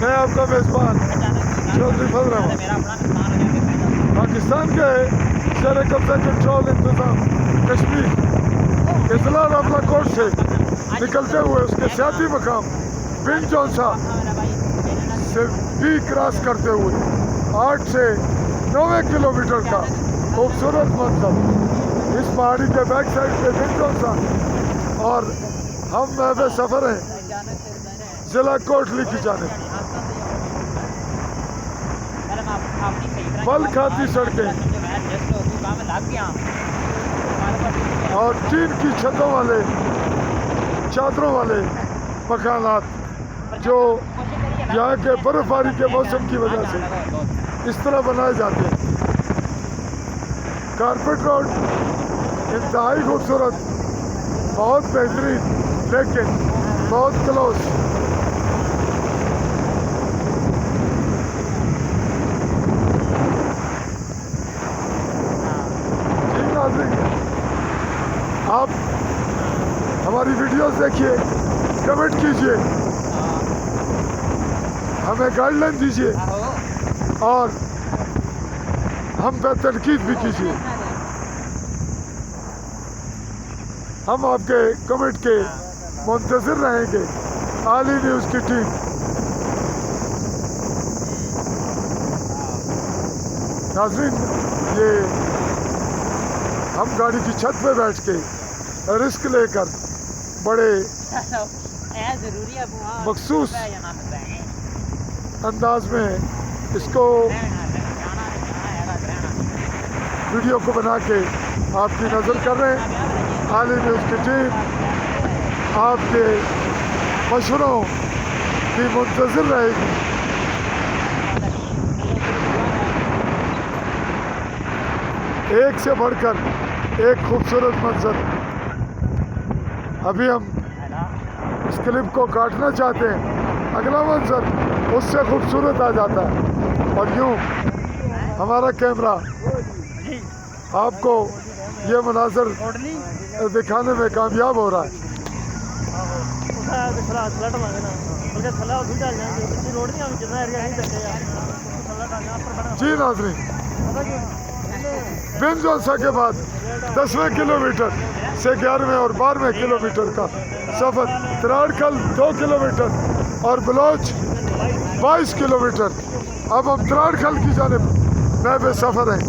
मैं आपका मेज़बान चौधरी फजल अहमद पाकिस्तान के ज़ेर कब्ज़ा कंट्रोल इंतज़ाम कश्मीर इज़ला रावला कोट से निकलते हुए उसके सियासी मकाम बिन जौनसा से भी क्रॉस करते हुए 8 से 9 किलोमीटर का खूबसूरत मंजर इस पहाड़ी के बैक साइड पे बिन जौनसा और हम महवे सफ़र हैं जिला कोटली की जानिब। फल खाती सड़कें और टीन की छतों वाले चादरों वाले मकानात जो यहाँ के बर्फबारी के मौसम की वजह से इस तरह बनाए जाते हैं। कारपेट रोड इंतहाई खूबसूरत, बहुत बेहतरीन, लेकिन बहुत क्लोज। जी नाज़रीन, आप हमारी वीडियोस देखिए, कमेंट कीजिए, हमें गाइडलाइन दीजिए और हम पे तनकीद भी कीजिए। हम आपके कमेंट के मुंतज़िर रहेंगे। आली न्यूज़ की टीम नाज़रीन, ये हम गाड़ी की छत पे बैठ के रिस्क लेकर बड़े मखसूस अंदाज में इसको वीडियो को बना के आपकी नज़र कर रहे हैं। आली न्यूज़ की टीम आपके मशवरों की मुंतज़िर रहेगी। एक से बढ़कर एक खूबसूरत मंजर। अभी हम इस क्लिप को काटना चाहते हैं, अगला मंजर उससे खूबसूरत आ जाता है और यूँ हमारा कैमरा आपको ये मनाज़र दिखाने में कामयाब हो रहा है। जी नाज़रीन, बिन जौनसा के बाद 10वें किलोमीटर से 11वें और 12वें किलोमीटर का सफ़र, त्राड़खल 2 किलोमीटर और बलोच 22 किलोमीटर। अब हम त्राड़खल की जानिब महवे सफ़र हैं।